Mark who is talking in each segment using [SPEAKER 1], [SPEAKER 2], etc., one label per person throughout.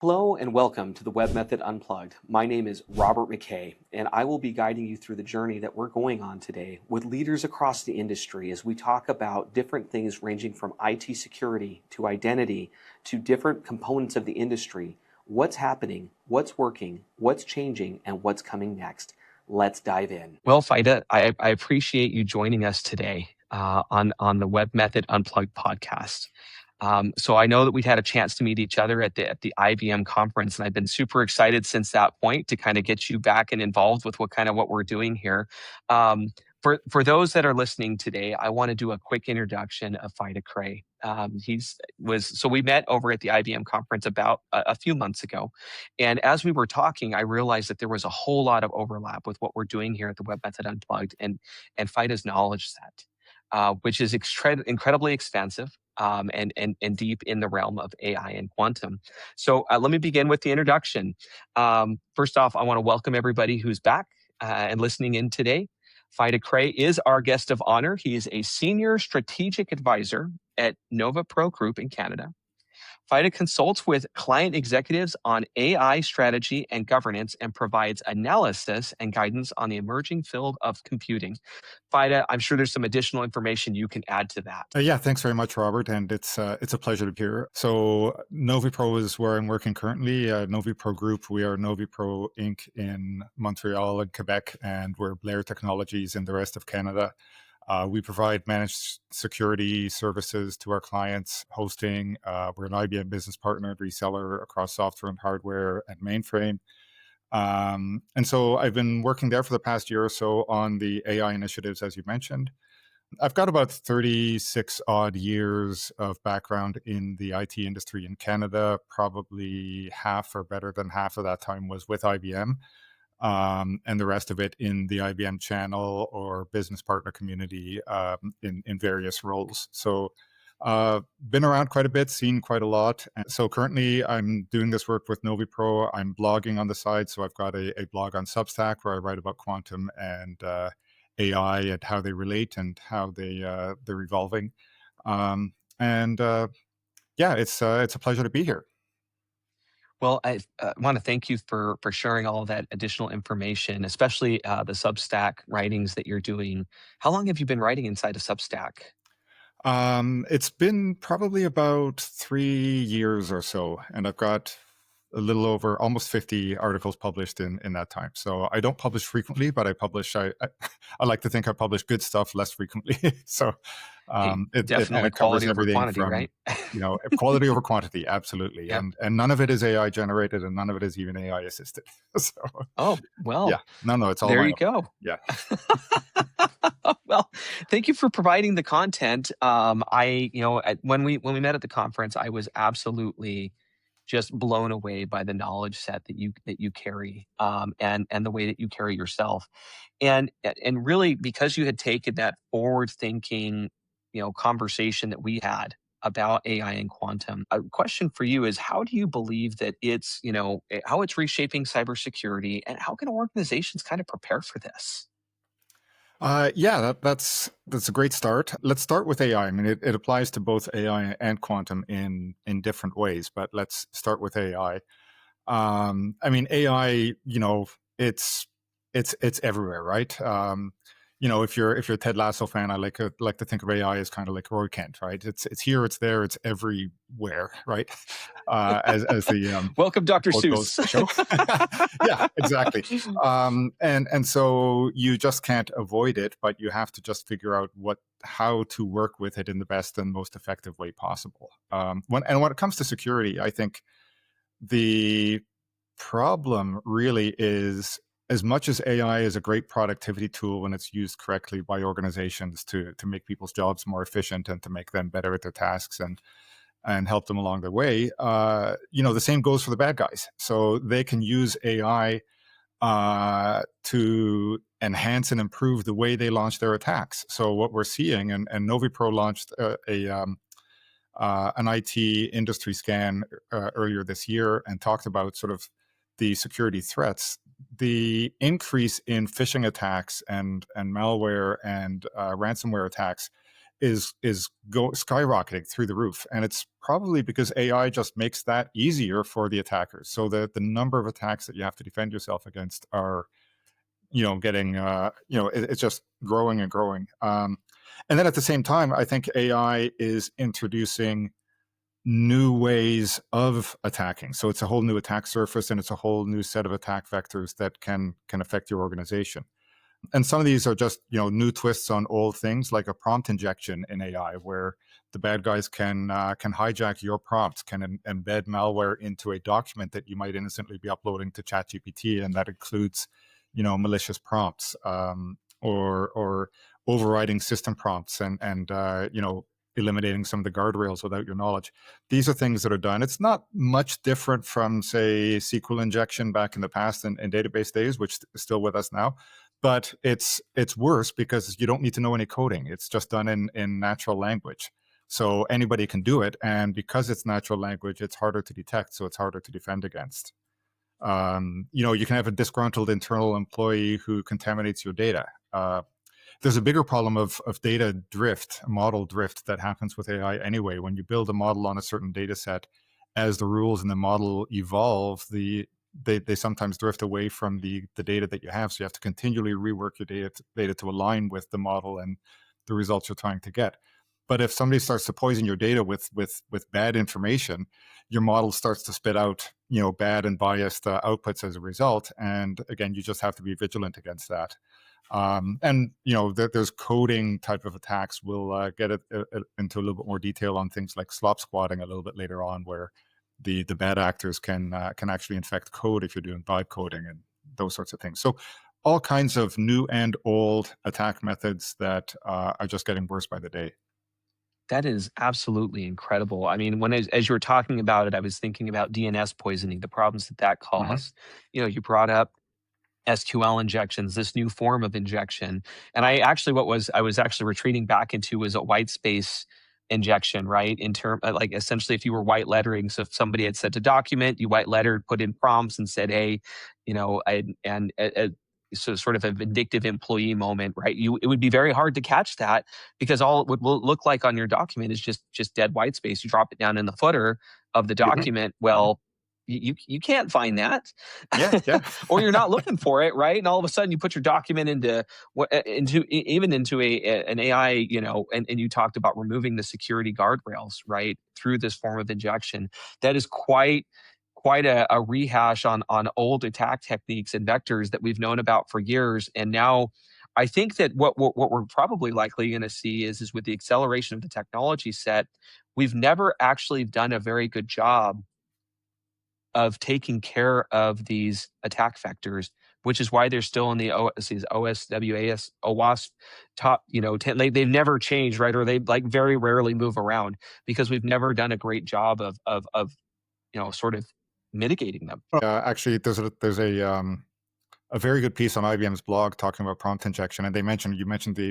[SPEAKER 1] Hello and welcome to the WebMethod Unplugged. My name is Robert McKay, and I will be guiding you through the journey that we're going on today with leaders across the industry as we talk about different things ranging from IT security to identity to different components of the industry. What's happening, what's working, what's changing, and what's coming next. Let's dive in.
[SPEAKER 2] Well, Feite, I appreciate you joining us today on the WebMethod Unplugged podcast. So I know that we've had a chance to meet each other at the IBM conference, and I've been super excited since that point to kind of get you back and involved with what we're doing here. For those that are listening today, I want to do a quick introduction of Feite Kraay. So we met over at the IBM conference about a few months ago, and as we were talking, I realized that there was a whole lot of overlap with what we're doing here at the WebMethod Unplugged and Feite's knowledge set, which is incredibly expansive and deep in the realm of AI and quantum. So let me begin with the introduction. First off, I want to welcome everybody who's back and listening in today. Feite Kraay is our guest of honor. He is a senior strategic advisor at NoviPro Group in Canada. Feite consults with client executives on AI strategy and governance and provides analysis and guidance on the emerging field of computing. Feite, I'm sure there's some additional information you can add to that.
[SPEAKER 3] Yeah, thanks very much, Robert, and it's a pleasure to be here. So NoviPro is where I'm working currently. NoviPro Group, we are NoviPro Inc. in Montreal and Quebec, and we're Blair Technologies in the rest of Canada. We provide managed security services to our clients, hosting. We're an IBM business partner, reseller across software and hardware and mainframe. And so I've been working there for the past year or so on the AI initiatives, as you mentioned. I've got about 36 odd years of background in the IT industry in Canada. Probably half or better than half of that time was with IBM. And the rest of it in the IBM channel or business partner community in various roles. So been around quite a bit, seen quite a lot. And so currently I'm doing this work with NoviPro. I'm blogging on the side. So I've got a blog on Substack where I write about quantum and AI and how they relate and how they're evolving. Yeah, it's a pleasure to be here.
[SPEAKER 2] Well, I want to thank you for sharing all of that additional information, especially the Substack writings that you're doing. How long have you been writing inside of Substack?
[SPEAKER 3] It's been probably about 3 years or so, and I've got a little over almost 50 articles published in that time. So I don't publish frequently, but I like to think I publish good stuff less frequently. So
[SPEAKER 2] Definitely
[SPEAKER 3] it covers
[SPEAKER 2] quality over
[SPEAKER 3] everything
[SPEAKER 2] quantity,
[SPEAKER 3] from,
[SPEAKER 2] right?
[SPEAKER 3] quality over quantity, absolutely.
[SPEAKER 2] Yep.
[SPEAKER 3] And none of it is AI generated and none of it is even AI assisted. So
[SPEAKER 2] Oh, well,
[SPEAKER 3] yeah, no, it's all
[SPEAKER 2] there
[SPEAKER 3] my
[SPEAKER 2] you
[SPEAKER 3] own.
[SPEAKER 2] go.
[SPEAKER 3] Yeah.
[SPEAKER 2] Well, thank you for providing the content. When we met at the conference, I was absolutely just blown away by the knowledge set that you carry, and the way that you carry yourself, and really because you had taken that forward thinking, conversation that we had about AI and quantum. A question for you is, how do you believe that how it's reshaping cybersecurity, and how can organizations kind of prepare for this?
[SPEAKER 3] Yeah, that's a great start. Let's start with AI. I mean, it applies to both AI and quantum in different ways, but let's start with AI. I mean, AI, it's everywhere, right? If you're a Ted Lasso fan, I like to think of AI as kind of like Roy Kent, right? It's here, it's there, it's everywhere, right? As the
[SPEAKER 2] Welcome, Dr.
[SPEAKER 3] quote goes,
[SPEAKER 2] Seuss.
[SPEAKER 3] show. Yeah, exactly. And so you just can't avoid it, but you have to just figure out how to work with it in the best and most effective way possible. When it comes to security, I think the problem really is, as much as AI is a great productivity tool when it's used correctly by organizations to make people's jobs more efficient and to make them better at their tasks and help them along their way, the same goes for the bad guys. So they can use AI to enhance and improve the way they launch their attacks. So what we're seeing, and NoviPro launched an IT industry scan earlier this year and talked about sort of the security threats. The increase in phishing attacks and malware and ransomware attacks skyrocketing through the roof, and it's probably because AI just makes that easier for the attackers. So the number of attacks that you have to defend yourself against are, getting, it's just growing and growing. And then at the same time, I think AI is introducing new ways of attacking. So it's a whole new attack surface, and it's a whole new set of attack vectors that can affect your organization. And some of these are just, new twists on old things, like a prompt injection in AI, where the bad guys can hijack your prompts, can embed malware into a document that you might innocently be uploading to ChatGPT, and that includes, malicious prompts, or overriding system prompts, and eliminating some of the guardrails without your knowledge. These are things that are done. It's not much different from, say, SQL injection back in the past in database days, which is still with us now. But it's worse because you don't need to know any coding. It's just done in natural language. So anybody can do it. And because it's natural language, it's harder to detect. So it's harder to defend against. You can have a disgruntled internal employee who contaminates your data. There's a bigger problem of data drift, model drift, that happens with AI anyway. When you build a model on a certain data set, as the rules in the model evolve, they sometimes drift away from the data that you have. So you have to continually rework your data to align with the model and the results you're trying to get. But if somebody starts to poison your data with bad information, your model starts to spit out, bad and biased outputs as a result. And again, you just have to be vigilant against that. There's coding type of attacks. We'll get into a little bit more detail on things like slop squatting a little bit later on, where the bad actors can actually infect code if you're doing vibe coding and those sorts of things. So all kinds of new and old attack methods that are just getting worse by the day.
[SPEAKER 2] That is absolutely incredible. I mean, as you were talking about it, I was thinking about DNS poisoning, the problems that caused. You brought up SQL injections, this new form of injection. And I was actually retreating back into was a white space injection, right? Like essentially if you were white lettering, so if somebody had sent a document, you white lettered, put in prompts and said, hey, so sort of a vindictive employee moment, right? It would be very hard to catch that because all it would look like on your document is just dead white space. You drop it down in the footer of the document. Well, you can't find that, or you're not looking for it, right? And all of a sudden, you put your document into an AI, and you talked about removing the security guardrails, right, through this form of injection. That is quite a rehash on old attack techniques and vectors that we've known about for years. And now, I think that what we're probably likely going to see is with the acceleration of the technology set, we've never actually done a very good job of taking care of these attack vectors, which is why they're still in the OWASP top, 10. They've never changed, right? Or they very rarely move around because we've never done a great job of sort of mitigating them.
[SPEAKER 3] Actually, there's a very good piece on IBM's blog talking about prompt injection, and you mentioned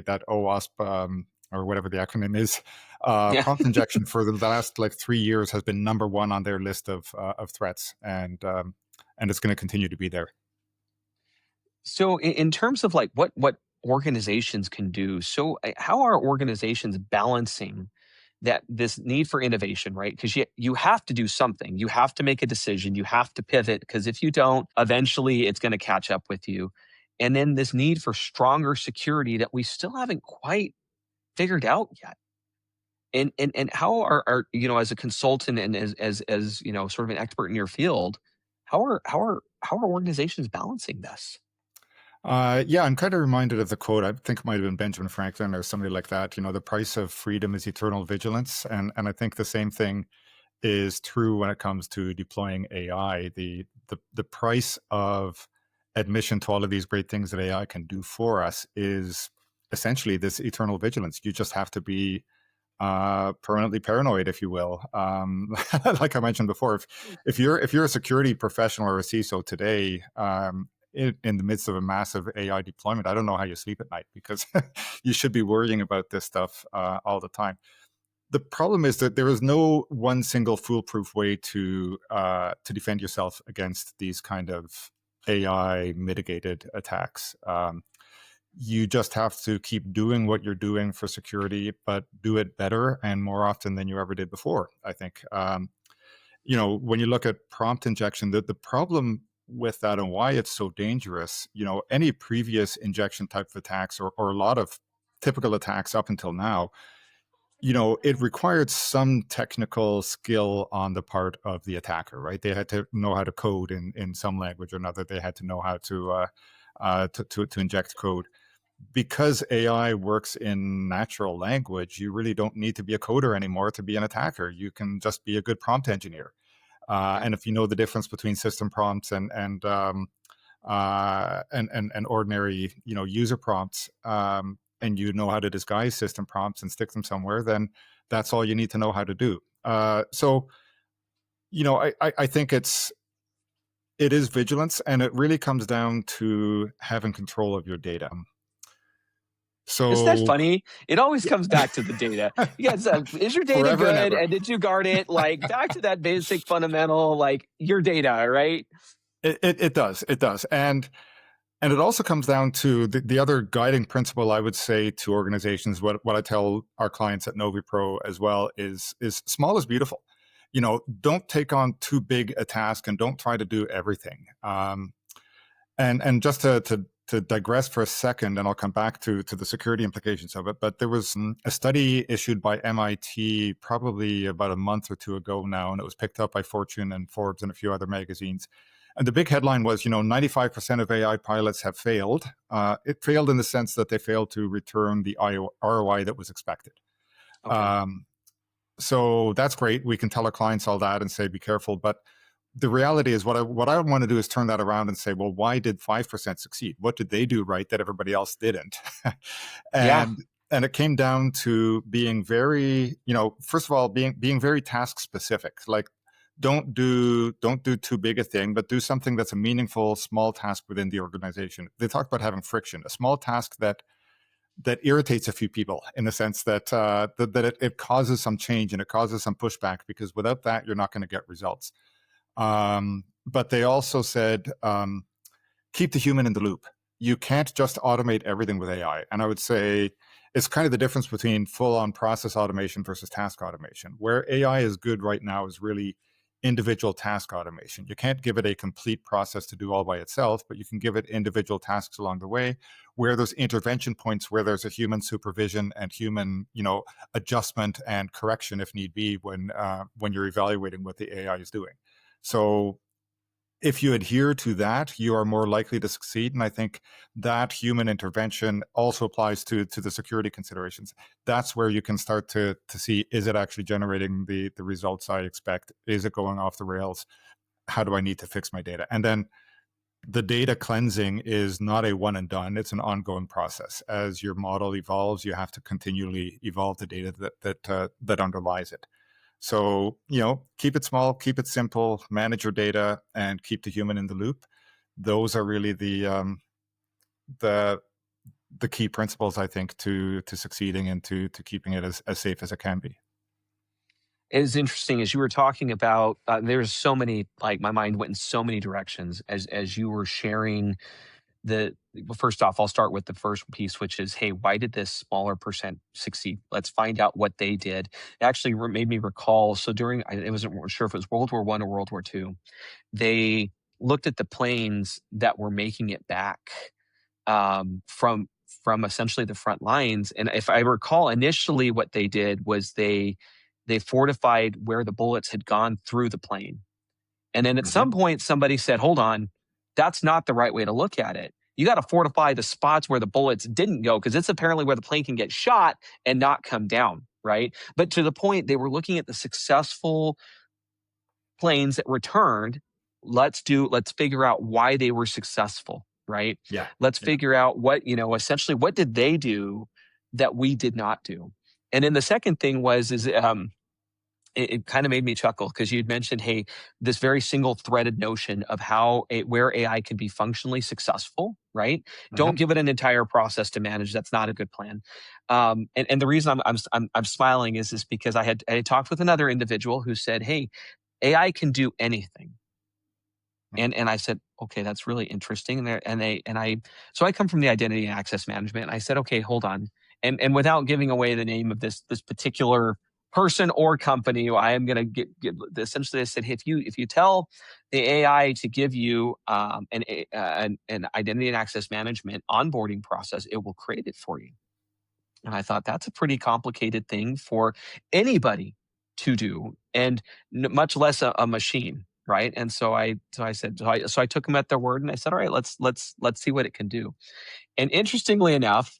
[SPEAKER 3] that OWASP, or whatever the acronym is. Prompt injection for the last 3 years has been number one on their list of threats, and it's going to continue to be there.
[SPEAKER 2] So in terms of what organizations can do, so how are organizations balancing this need for innovation, right? Because you have to do something. You have to make a decision. You have to pivot, because if you don't, eventually it's going to catch up with you. And then this need for stronger security that we still haven't quite figured out yet. And how are as a consultant and as sort of an expert in your field, how are organizations balancing this?
[SPEAKER 3] I'm kind of reminded of the quote. I think it might have been Benjamin Franklin or somebody like that. The price of freedom is eternal vigilance, and I think the same thing is true when it comes to deploying AI. The price of admission to all of these great things that AI can do for us is essentially this eternal vigilance. You just have to be permanently paranoid, if you will. Like I mentioned before, if you're a security professional or a CISO today, in the midst of a massive AI deployment, I don't know how you sleep at night, because you should be worrying about this stuff all the time. The problem is that there is no one single foolproof way to defend yourself against these kind of AI mitigated attacks. You just have to keep doing what you're doing for security, but do it better and more often than you ever did before, I think. When you look at prompt injection, the problem with that and why it's so dangerous, any previous injection type of attacks or a lot of typical attacks up until now, it required some technical skill on the part of the attacker, right? They had to know how to code in some language or another. They had to know how to inject code. Because AI works in natural language, you really don't need to be a coder anymore to be an attacker. You can just be a good prompt engineer. And if you know the difference between system prompts and ordinary, user prompts, and you know how to disguise system prompts and stick them somewhere, then that's all you need to know how to do. I think it is vigilance, and it really comes down to having control of your data. So
[SPEAKER 2] isn't that funny? It always comes back to the data. Yes, is your data good, and did you guard it? Like back to that basic fundamental, like your data, right?
[SPEAKER 3] It does, and it also comes down to the other guiding principle I would say to organizations. What I tell our clients at NoviPro as well is small is beautiful. Don't take on too big a task and don't try to do everything. And just to digress for a second, and I'll come back to the security implications of it, but there was a study issued by MIT probably about a month or two ago now, and it was picked up by Fortune and Forbes and a few other magazines. And the big headline was, 95% of AI pilots have failed. It failed in the sense that they failed to return the ROI that was expected. Okay. So that's great. We can tell our clients all that and say, be careful. But the reality is what I want to do is turn that around and say, well, why did 5% succeed? What did they do right that everybody else didn't? And it came down to being very, first of all, being very task specific. Like, don't do too big a thing, but do something that's a meaningful small task within the organization. They talked about having friction, a small task that irritates a few people in the sense that it causes some change and it causes some pushback, because without that, you're not going to get results. But they also said, keep the human in the loop. You can't just automate everything with AI. And I would say it's kind of the difference between full-on process automation versus task automation. Where AI is good right now is really individual task automation. You can't give it a complete process to do all by itself, but you can give it individual tasks along the way where there's intervention points where there's a human supervision and human, adjustment and correction if need be when you're evaluating what the AI is doing. So if you adhere to that, you are more likely to succeed. And I think that human intervention also applies to the security considerations. That's where you can start to see, is it actually generating the results I expect? Is it going off the rails? How do I need to fix my data? And then the data cleansing is not a one and done. It's an ongoing process. As your model evolves, you have to continually evolve the data that underlies it. So, keep it small, keep it simple, manage your data, and keep the human in the loop. Those are really the key principles, I think, to succeeding and to keeping it as safe as it can be.
[SPEAKER 2] It is interesting as you were talking about. There's so many, like my mind went in so many directions as you were sharing. First off, I'll start with the first piece, which is, hey, why did this smaller percent succeed? Let's find out what they did. It actually made me recall. So I wasn't sure if it was World War I or World War II. They looked at the planes that were making it back from essentially the front lines. And if I recall, initially what they did was they fortified where the bullets had gone through the plane. And then at some point, somebody said, hold on, that's not the right way to look at it. You got to fortify the spots where the bullets didn't go, because it's apparently where the plane can get shot and not come down, right? But to the point, they were looking at the successful planes that returned. Let's figure out why they were successful, right?
[SPEAKER 3] Yeah.
[SPEAKER 2] Let's figure out what, essentially what did they do that we did not do? And then the second thing it kind of made me chuckle because you'd mentioned, hey, this very single-threaded notion of where AI can be functionally successful, right? Don't give it an entire process to manage. That's not a good plan. And the reason I'm smiling is because I had talked with another individual who said, hey, AI can do anything. And I said, okay, that's really interesting. So I come from the identity and access management. And I said, okay, hold on. And without giving away the name of this particular person or company, I am going to get essentially. I said, hey, if you tell the AI to give you an identity and access management onboarding process, it will create it for you. And I thought that's a pretty complicated thing for anybody to do, and much less a machine, right? And so I took them at their word, and I said, all right, let's see what it can do. And interestingly enough,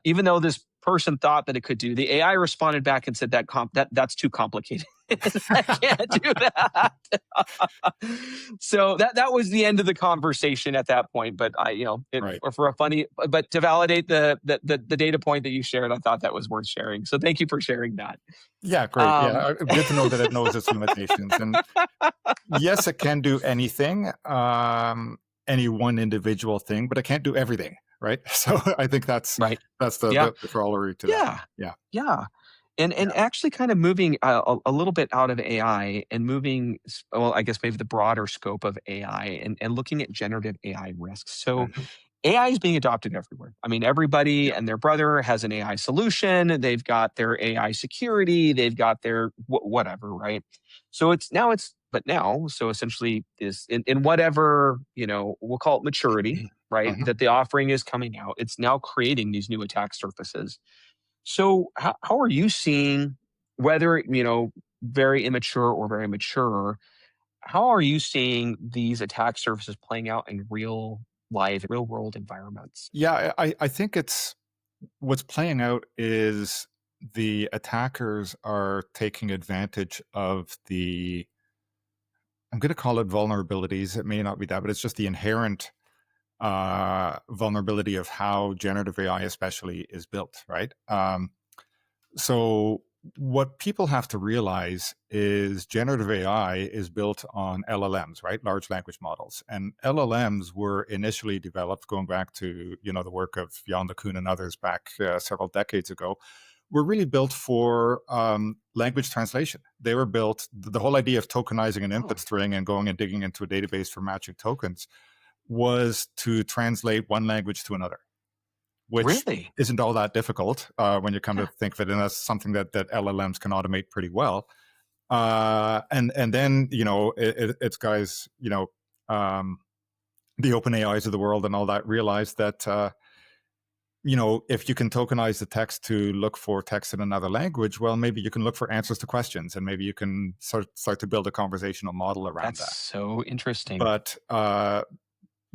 [SPEAKER 2] even though this person thought that it could do, the AI responded back and said that's too complicated. I can't do that. So that was the end of the conversation at that point. But
[SPEAKER 3] Right.
[SPEAKER 2] for a funny, but to validate the data point that you shared, I thought that was worth sharing. So thank you for sharing that.
[SPEAKER 3] Yeah, great. Yeah, good to know that it knows its limitations. And yes, it can do anything, any one individual thing, but it can't do everything, right? So I think that's
[SPEAKER 2] right.
[SPEAKER 3] the corollary to that.
[SPEAKER 2] Yeah. And actually kind of moving a little bit out of AI and moving, well, I guess maybe the broader scope of AI and looking at generative AI risks. So AI is being adopted everywhere. I mean, everybody and their brother has an AI solution. They've got their AI security. They've got their whatever, right? So so essentially is in whatever, we'll call it maturity, right? That the offering is coming out. It's now creating these new attack surfaces. So how are you seeing, whether, very immature or very mature, how are you seeing these attack surfaces playing out in real world environments?
[SPEAKER 3] Yeah, I think what's playing out is the attackers are taking advantage of I'm going to call it vulnerabilities. It may not be that, but it's just the inherent vulnerability of how generative AI especially is built, right? So what people have to realize is generative AI is built on LLMs, right? Large language models. And LLMs were initially developed, going back to, the work of Jan LeCun and others back several decades ago, were really built for language translation. They were built, the whole idea of tokenizing an input string and going and digging into a database for matching tokens was to translate one language to another, which
[SPEAKER 2] really
[SPEAKER 3] isn't all that difficult when you come to think of it. And that's something that LLMs can automate pretty well. And then, it's guys, the open AIs of the world and all that realize that, if you can tokenize the text to look for text in another language, well, maybe you can look for answers to questions, and maybe you can start to build a conversational model around that.
[SPEAKER 2] That's so interesting.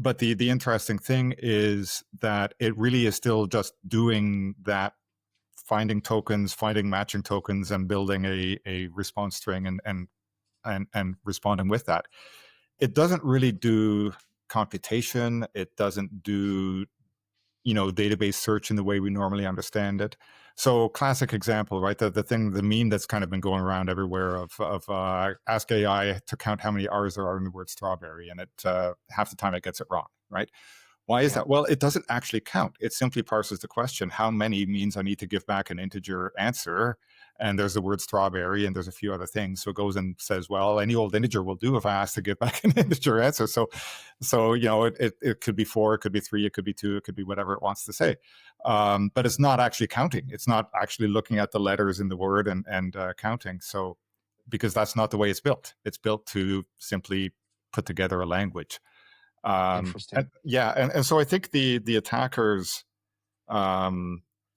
[SPEAKER 3] But the interesting thing is that it really is still just doing that, finding tokens, finding matching tokens, and building a response string and responding with that. It doesn't really do computation. It doesn't do database search in the way we normally understand it. So classic example, right? The meme that's kind of been going around everywhere of ask AI to count how many R's there are in the word strawberry, and it half the time it gets it wrong, right? Why is that? Well, it doesn't actually count. It simply parses the question. How many means I need to give back an integer answer. And there's the word strawberry, and there's a few other things. So it goes and says, well, any old integer will do if I ask to give back an integer answer. So it could be 4, it could be 3, it could be 2, it could be whatever it wants to say. But it's not actually counting. It's not actually looking at the letters in the word and counting. So because that's not the way it's built. It's built to simply put together a language.
[SPEAKER 2] Interesting.
[SPEAKER 3] And so I think the attackers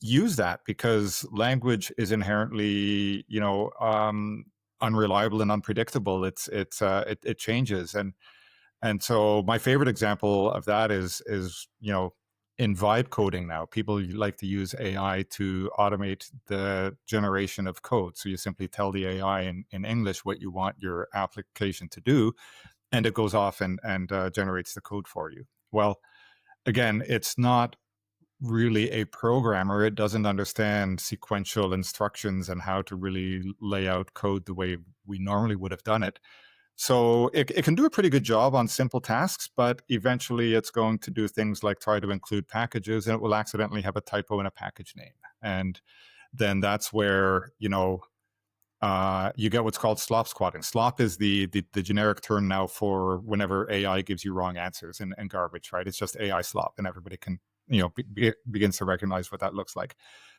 [SPEAKER 3] use that because language is inherently, unreliable and unpredictable. It changes, and so my favorite example of that is in vibe coding now. People like to use AI to automate the generation of code. So you simply tell the AI in English what you want your application to do, and it goes off and generates the code for you. Well, again, it's not really a programmer. It doesn't understand sequential instructions and how to really lay out code the way we normally would have done it. So it can do a pretty good job on simple tasks, but eventually it's going to do things like try to include packages, and it will accidentally have a typo in a package name. And then that's where, you get what's called slop squatting. Slop is the generic term now for whenever AI gives you wrong answers and garbage, right? It's just AI slop, and everybody can, begins to recognize what that looks like.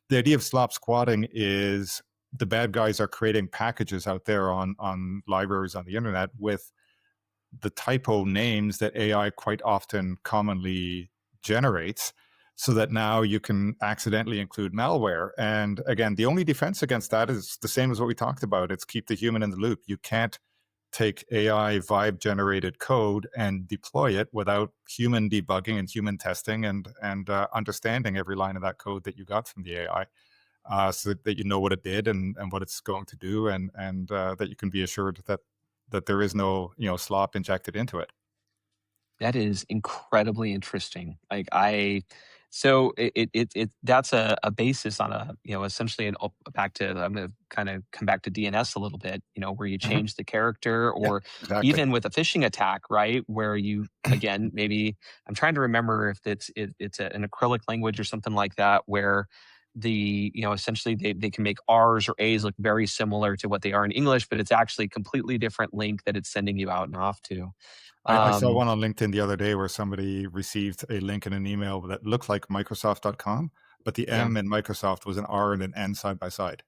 [SPEAKER 3] The idea of slop squatting is the bad guys are creating packages out there on libraries on the internet with the typo names that AI quite often commonly generates, so that now you can accidentally include malware. And again, the only defense against that is the same as what we talked about. It's keep the human in the loop. You can't take AI vibe generated code and deploy it without human debugging and human testing and understanding every line of that code that you got from the AI. So that you know what it did and what it's going to do, and that you can be assured that there is no slop injected into it.
[SPEAKER 2] That is incredibly interesting. So that's a basis on essentially back to, I'm going to kind of come back to DNS a little bit, where you change the character, or
[SPEAKER 3] Exactly.
[SPEAKER 2] even with a phishing attack, right? Where you, again, maybe I'm trying to remember if it's an acrylic language or something like that, where essentially they can make R's or A's look very similar to what they are in English, but it's actually a completely different link that it's sending you out and off to.
[SPEAKER 3] I saw one on LinkedIn the other day where somebody received a link in an email that looked like Microsoft.com, but the M in Microsoft was an R and an N side by side.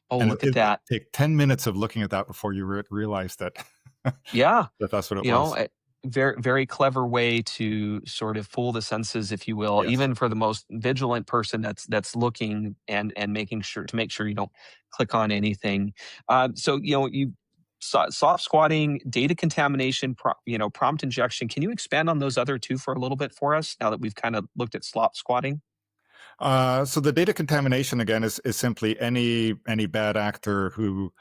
[SPEAKER 2] Oh,
[SPEAKER 3] And
[SPEAKER 2] look at that.
[SPEAKER 3] Take 10 minutes of looking at that before you realize that that's what it was.
[SPEAKER 2] Very, very clever way to sort of fool the senses, if you will,
[SPEAKER 3] Yes.
[SPEAKER 2] even for the most vigilant person that's looking and making sure you don't click on anything. So you soft squatting, data contamination, prompt injection. Can you expand on those other two for a little bit for us, now that we've kind of looked at slop squatting?
[SPEAKER 3] So the data contamination, again, is simply any bad actor who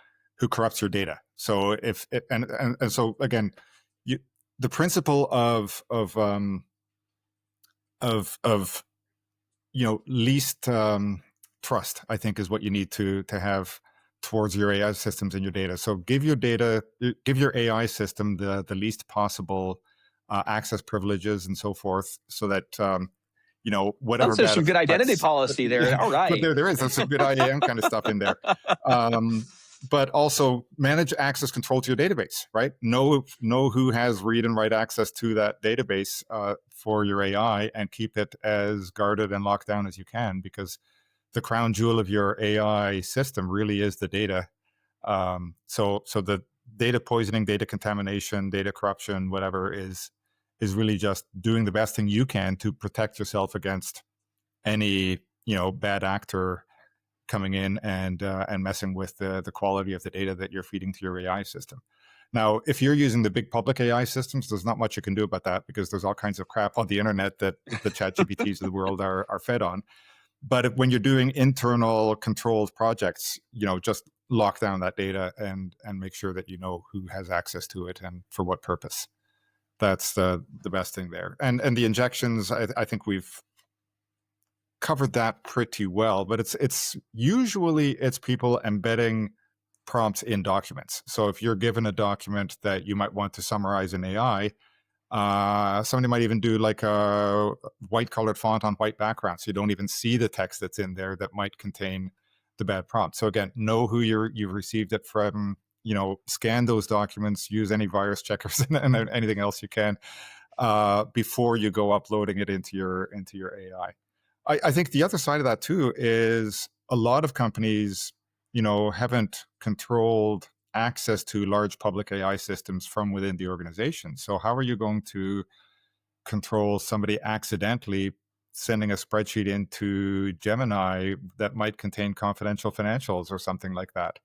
[SPEAKER 3] corrupts your data. So so again, the principle of least trust, I think, is what you need to have towards your AI systems and your data. So give your AI system the least possible access privileges and so forth, so that whatever.
[SPEAKER 2] There's some good identity policy there. All right.
[SPEAKER 3] But there is. There's some good IAM kind of stuff in there. But also manage access control to your database, right? Know who has read and write access to that database for your AI, and keep it as guarded and locked down as you can, because the crown jewel of your AI system really is the data. So the data poisoning, data contamination, data corruption, whatever, is really just doing the best thing you can to protect yourself against any bad actor coming in and messing with the quality of the data that you're feeding to your AI system. Now, if you're using the big public AI systems, there's not much you can do about that, because there's all kinds of crap on the internet that the ChatGPTs of the world are fed on. But when you're doing internal controlled projects, just lock down that data and make sure that you know who has access to it and for what purpose. That's the best thing there. And the injections, I think we've covered that pretty well, but it's usually people embedding prompts in documents. So if you're given a document that you might want to summarize in AI, somebody might even do like a white colored font on white background, so you don't even see the text that's in there that might contain the bad prompt. So again, know who you've received it from, scan those documents, use any virus checkers and anything else you can before you go uploading it into your AI. I think the other side of that too is a lot of companies, haven't controlled access to large public AI systems from within the organization. So how are you going to control somebody accidentally sending a spreadsheet into Gemini that might contain confidential financials or something like that?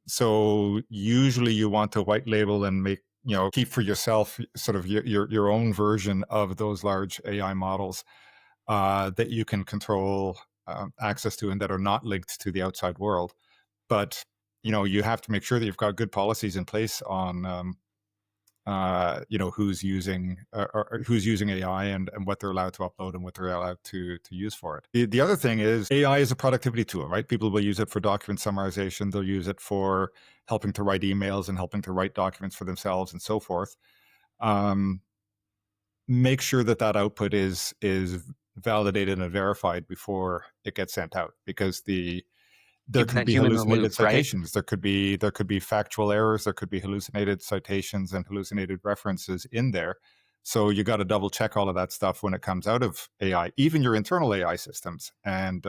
[SPEAKER 3] So usually you want to white label and make, keep for yourself sort of your own version of those large AI models that you can control access to and that are not linked to the outside world. But you have to make sure that you've got good policies in place on who's using AI and what they're allowed to upload and what they're allowed to use for it. The other thing is AI is a productivity tool, right? People will use it for document summarization. They'll use it for helping to write emails and helping to write documents for themselves and so forth. Make sure that output is validated and verified before it gets sent out, because the there
[SPEAKER 2] keeping
[SPEAKER 3] could
[SPEAKER 2] that
[SPEAKER 3] be
[SPEAKER 2] human in the
[SPEAKER 3] hallucinated
[SPEAKER 2] loop, right?
[SPEAKER 3] citations. There could be factual errors. There could be hallucinated citations and hallucinated references in there. So you got to double check all of that stuff when it comes out of AI, even your internal AI systems, and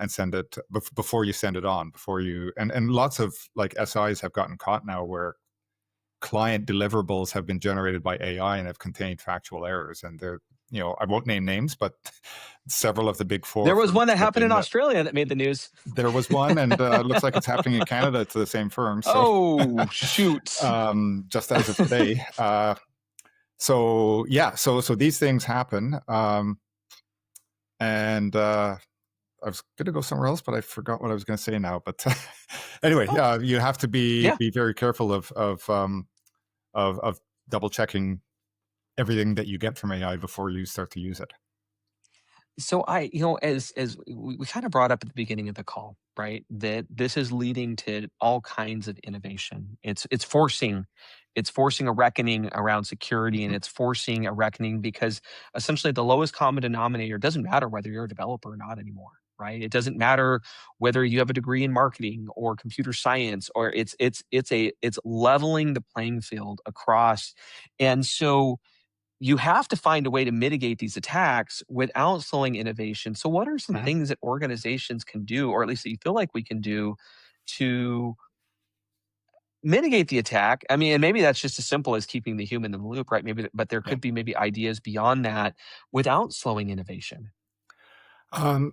[SPEAKER 3] send it before you send it on. Before you and lots of like SIs have gotten caught now where client deliverables have been generated by AI and have contained factual errors, and they're, I won't name names, but several of the big four
[SPEAKER 2] There was
[SPEAKER 3] firms
[SPEAKER 2] one that
[SPEAKER 3] have
[SPEAKER 2] happened in
[SPEAKER 3] been.
[SPEAKER 2] Australia that made the news.
[SPEAKER 3] There was one, and it looks like it's happening in Canada to the same firm. So,
[SPEAKER 2] Oh, shoot.
[SPEAKER 3] just as of today. So these things happen. And I was going to go somewhere else, but I forgot what I was going to say now. But anyway, you have to be very careful of double checking everything that you get from AI before you start to use it.
[SPEAKER 2] So as we kind of brought up at the beginning of the call, right, that this is leading to all kinds of innovation. It's forcing a reckoning around security, and it's forcing a reckoning because essentially the lowest common denominator doesn't matter whether you're a developer or not anymore, right? It doesn't matter whether you have a degree in marketing or computer science, or it's leveling the playing field across. And so you have to find a way to mitigate these attacks without slowing innovation. So what are some things that organizations can do, or at least that you feel like we can do, to mitigate the attack? I mean, and maybe that's just as simple as keeping the human in the loop, right? But there could be maybe ideas beyond that without slowing innovation.
[SPEAKER 3] You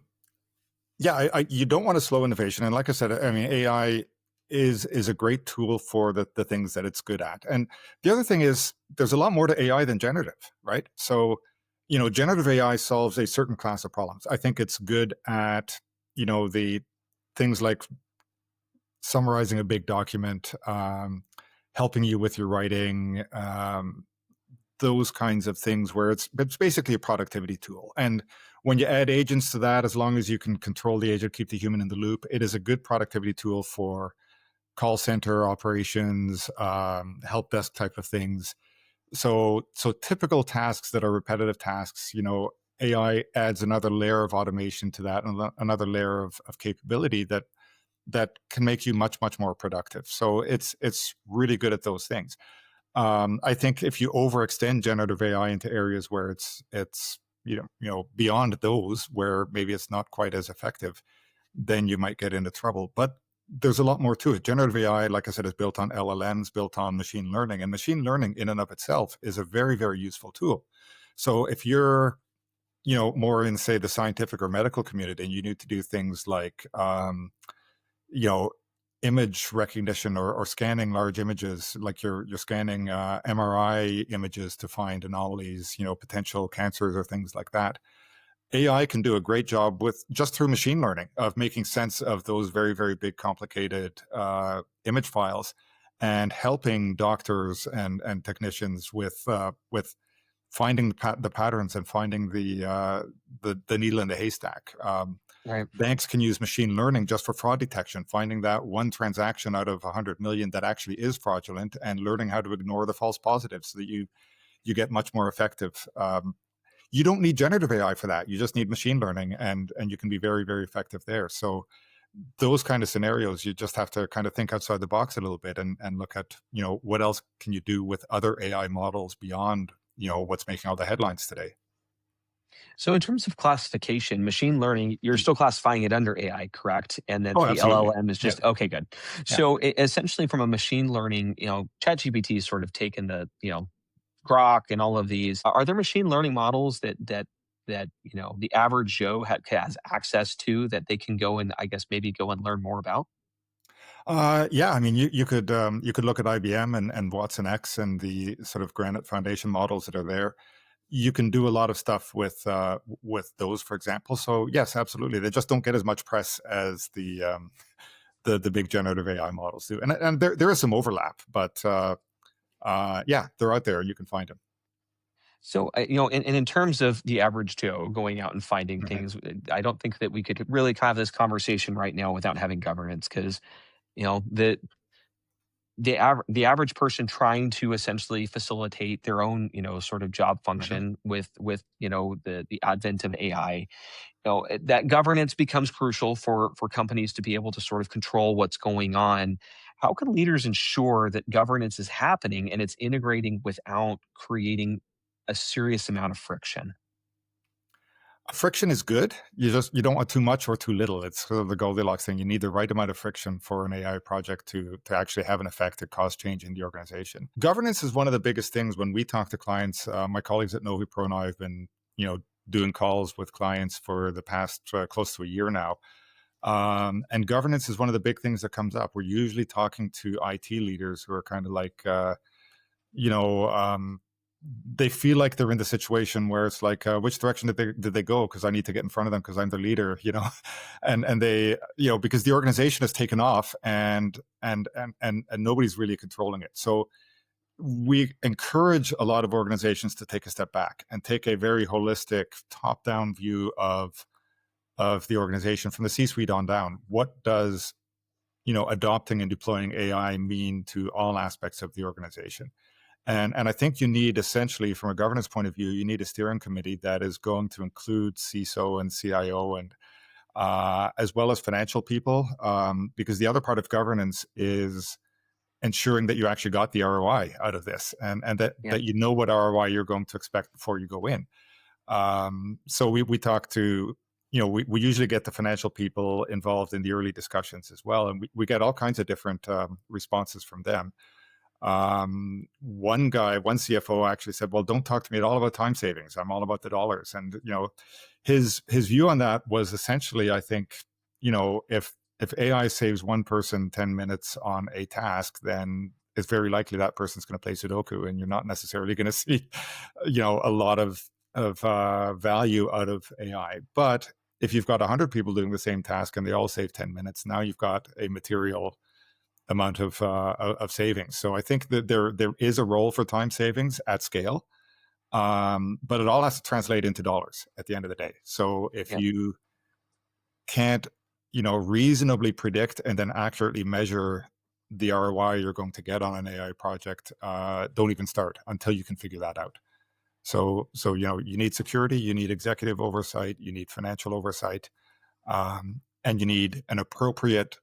[SPEAKER 3] don't want to slow innovation. And like I said, I mean, AI is a great tool for the things that it's good at. And the other thing is there's a lot more to AI than generative, right? So, generative AI solves a certain class of problems. I think it's good at, the things like summarizing a big document, helping you with your writing, those kinds of things where it's basically a productivity tool. And when you add agents to that, as long as you can control the agent, keep the human in the loop, it is a good productivity tool for call center operations, help desk type of things. So typical tasks that are repetitive tasks, AI adds another layer of automation to that, and another layer of capability that can make you much, much more productive. So it's really good at those things. I think if you overextend generative AI into areas where it's beyond those, where maybe it's not quite as effective, then you might get into trouble. But there's a lot more to it. Generative AI, like I said, is built on LLMs, built on machine learning, and machine learning in and of itself is a very, very useful tool. So if you're, more in, say, the scientific or medical community, and you need to do things like, image recognition or scanning large images, like you're scanning MRI images to find anomalies, potential cancers or things like that. AI can do a great job with just through machine learning of making sense of those very, very big, complicated image files, and helping doctors and technicians with finding the patterns and finding the needle in the haystack.
[SPEAKER 2] Right.
[SPEAKER 3] Banks can use machine learning just for fraud detection, finding that one transaction out of 100 million that actually is fraudulent, and learning how to ignore the false positives so that you get much more effective. You don't need generative AI for that. You just need machine learning, and you can be very, very effective there. So those kind of scenarios, you just have to kind of think outside the box a little bit and look at, what else can you do with other AI models beyond, what's making all the headlines today.
[SPEAKER 2] So in terms of classification, machine learning, you're still classifying it under AI, correct? And then
[SPEAKER 3] Oh,
[SPEAKER 2] the
[SPEAKER 3] absolutely.
[SPEAKER 2] LLM is just, okay, good. So essentially from a machine learning, ChatGPT has sort of taken the, Grok and all of these. Are there machine learning models that the average Joe has access to, that they can go and, I guess, maybe go and learn more about?
[SPEAKER 3] I mean, you could look at IBM and Watson X and the sort of Granite Foundation models that are there. You can do a lot of stuff with those, for example. So yes, absolutely. They just don't get as much press as the big generative AI models do, and there is some overlap, but they're out there and you can find them.
[SPEAKER 2] So, in terms of the average Joe going out and finding things, I don't think that we could really have this conversation right now without having governance, because, the average person trying to essentially facilitate their own, sort of job function with the advent of AI, that governance becomes crucial for companies to be able to sort of control what's going on. How can leaders ensure that governance is happening and it's integrating without creating a serious amount of friction?
[SPEAKER 3] Friction is good. You don't want too much or too little. It's sort of the Goldilocks thing. You need the right amount of friction for an AI project to actually have an effect to cause change in the organization. Governance is one of the biggest things when we talk to clients. My colleagues at NoviPro and I have been, doing calls with clients for the past close to a year now. And governance is one of the big things that comes up. We're usually talking to IT leaders who are kind of like, they feel like they're in the situation where it's like, which direction did they go? Because I need to get in front of them because I'm the leader, and they, because the organization has taken off and nobody's really controlling it. So we encourage a lot of organizations to take a step back and take a very holistic top-down view of the organization from the C-suite on down. What does, adopting and deploying AI mean to all aspects of the organization? And I think you need, essentially, from a governance point of view, you need a steering committee that is going to include CISO and CIO and as well as financial people, because the other part of governance is ensuring that you actually got the ROI out of this, and that you know what ROI you're going to expect before you go in. So we talk to, we usually get the financial people involved in the early discussions as well, and we get all kinds of different responses from them. One CFO actually said, well, don't talk to me at all about time savings. I'm all about the dollars. And, his view on that was essentially, I think, if AI saves one person 10 minutes on a task, then it's very likely that person's going to play Sudoku, and you're not necessarily going to see, a lot of value out of AI. But if you've got 100 people doing the same task and they all save 10 minutes, now you've got a material amount of savings. So I think that there is a role for time savings at scale, but it all has to translate into dollars at the end of the day. So if you can't, reasonably predict and then accurately measure the ROI you're going to get on an AI project, don't even start until you can figure that out. So you need security, you need executive oversight, you need financial oversight, and you need an appropriate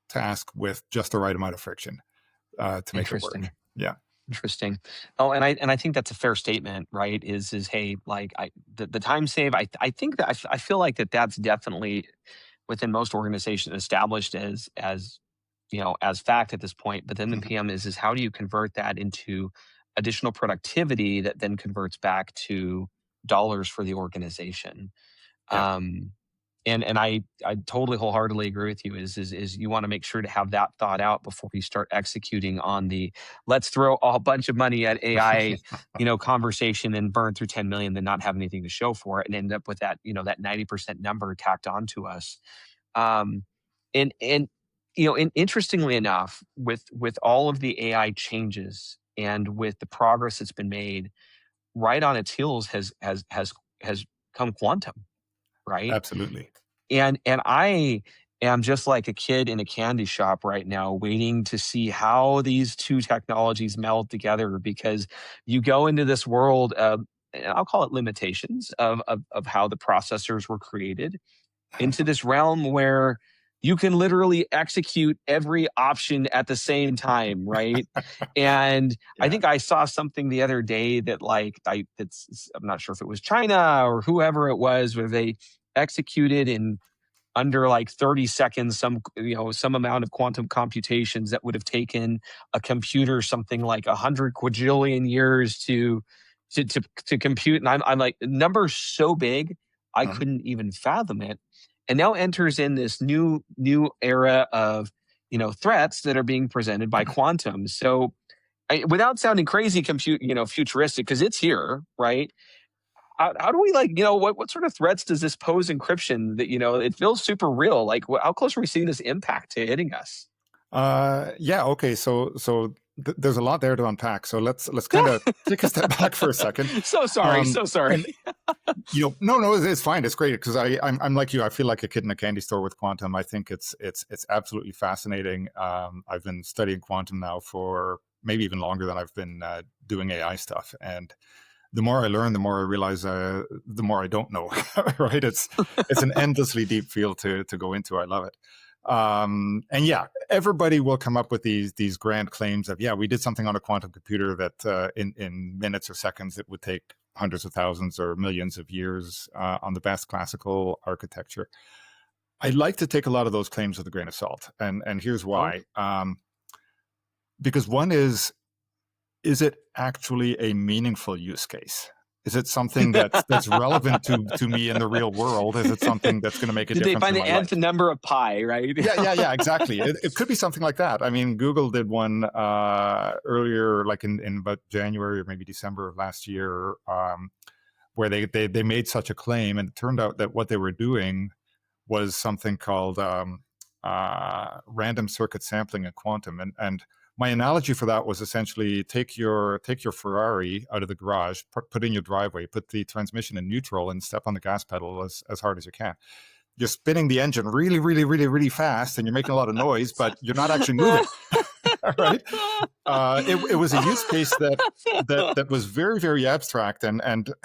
[SPEAKER 3] task with just the right amount of friction to make it work. Yeah.
[SPEAKER 2] Interesting. Oh, and I think that's a fair statement, right? Is hey, like the time save. I think that I feel like that's definitely within most organizations established as fact at this point. But then the PM is how do you convert that into additional productivity that then converts back to dollars for the organization?
[SPEAKER 3] Yeah.
[SPEAKER 2] And I totally wholeheartedly agree with you is you want to make sure to have that thought out before you start executing on the let's throw a bunch of money at AI, conversation and burn through 10 million, then not have anything to show for it and end up with that, that 90% number tacked onto us. And interestingly enough, with all of the AI changes and with the progress that's been made, right on its heels has come quantum. Right?
[SPEAKER 3] Absolutely.
[SPEAKER 2] And I am just like a kid in a candy shop right now, waiting to see how these two technologies meld together, because you go into this world of, I'll call it limitations of how the processors were created, into this realm where you can literally execute every option at the same time, right? And I think I saw something the other day that I'm not sure if it was China or whoever it was, where they executed in under 30 seconds some amount of quantum computations that would have taken a computer something like 100 quadrillion years to compute. And I'm like, numbers so big I couldn't even fathom it. And now enters in this new era of threats that are being presented by quantum. So without sounding crazy futuristic, because it's here, right? How do we what sort of threats does this pose encryption that it feels super real? How close are we seeing this impact to hitting us?
[SPEAKER 3] Okay. So there's a lot there to unpack. So let's kind of take a step back for a second.
[SPEAKER 2] So sorry.
[SPEAKER 3] And, no, it's fine. It's great because I'm like you. I feel like a kid in a candy store with quantum. I think it's absolutely fascinating. I've been studying quantum now for maybe even longer than I've been doing AI stuff. And the more I learn, the more I realize the more I don't know. Right? It's an endlessly deep field to go into. I love it. And yeah, everybody will come up with these grand claims of, we did something on a quantum computer that in minutes or seconds it would take hundreds of thousands or millions of years on the best classical architecture. I like to take a lot of those claims with a grain of salt, and here's why. Because one is it actually a meaningful use case? Is it something that's relevant to me in the real world? Is it something that's going to make a difference?
[SPEAKER 2] Did they find the nth number of pi, right?
[SPEAKER 3] Yeah, exactly. It could be something like that. I mean, Google did one earlier, like in about January or maybe December of last year, where they made such a claim, and it turned out that what they were doing was something called random circuit sampling in quantum. And my analogy for that was essentially take your Ferrari out of the garage, put in your driveway, put the transmission in neutral, and step on the gas pedal as hard as you can. You're spinning the engine really, really, really, really fast, and you're making a lot of noise, but you're not actually moving. All right. It was a use case that was very, very abstract and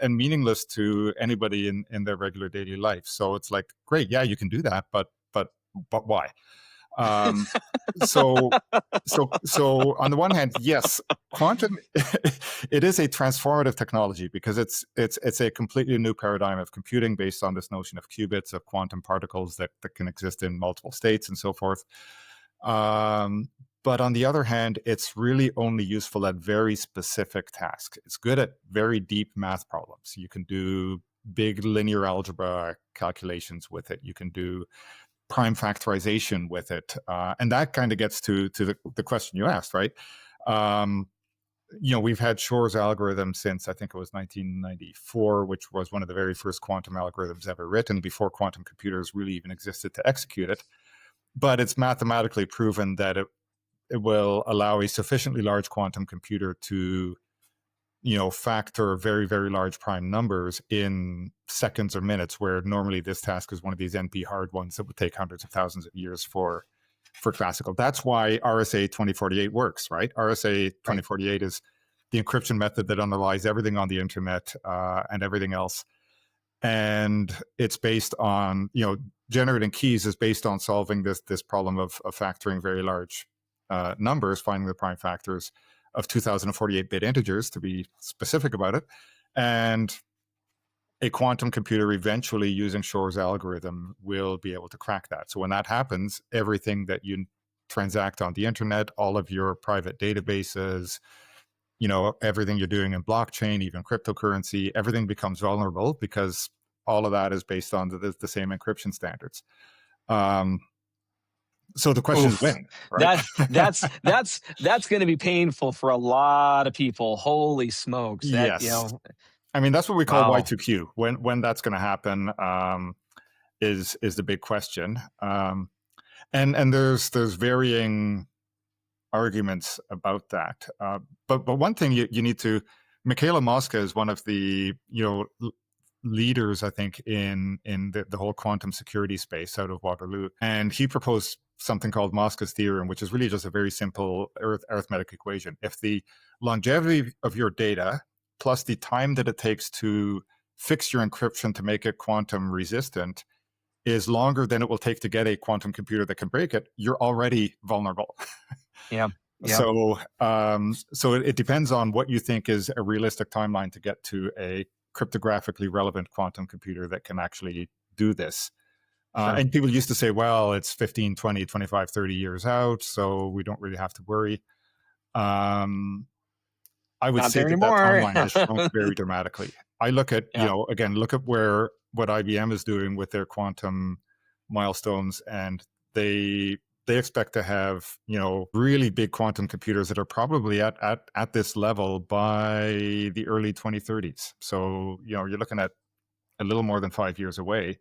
[SPEAKER 3] meaningless to anybody in their regular daily life. So it's like, great, yeah, you can do that, but why? So on the one hand, yes, quantum it is a transformative technology because it's a completely new paradigm of computing based on this notion of qubits, of quantum particles that can exist in multiple states and so forth. But on the other hand, it's really only useful at very specific tasks. It's good at very deep math problems. You can do big linear algebra calculations with it. You can do prime factorization with it. And that kind of gets to the question you asked, right? We've had Shor's algorithm since, I think it was 1994, which was one of the very first quantum algorithms ever written before quantum computers really even existed to execute it. But it's mathematically proven that it will allow a sufficiently large quantum computer to factor very, very large prime numbers in seconds or minutes, where normally this task is one of these NP hard ones that would take hundreds of thousands of years for classical. That's why RSA 2048 works, right? RSA 2048 is the encryption method that underlies everything on the internet and everything else. And it's based on, generating keys is based on solving this problem of factoring very large numbers, finding the prime factors of 2048-bit integers, to be specific about it. And a quantum computer eventually, using Shor's algorithm, will be able to crack that. So when that happens, everything that you transact on the internet, all of your private databases, everything you're doing in blockchain, even cryptocurrency, everything becomes vulnerable because all of that is based on the same encryption standards. So the question is when, right?
[SPEAKER 2] That's going to be painful for a lot of people. Holy smokes!
[SPEAKER 3] Yes. I mean, that's what we call Y2Q. When that's going to happen is the big question. And there's varying arguments about that. But one thing you need to, Michaela Mosca is one of the leaders, I think, in the whole quantum security space out of Waterloo, and he proposed something called Mosca's theorem, which is really just a very simple arithmetic equation. If the longevity of your data plus the time that it takes to fix your encryption to make it quantum resistant is longer than it will take to get a quantum computer that can break it, you're already vulnerable.
[SPEAKER 2] Yeah.
[SPEAKER 3] So it depends on what you think is a realistic timeline to get to a cryptographically relevant quantum computer that can actually do this. Sure. And people used to say, well, it's 15, 20, 25, 30 years out, so we don't really have to worry. I would say that timeline has shrunk very dramatically. I look at, look at what IBM is doing with their quantum milestones, and they expect to have, really big quantum computers that are probably at this level by the early 2030s. So, you're looking at a little more than 5 years away.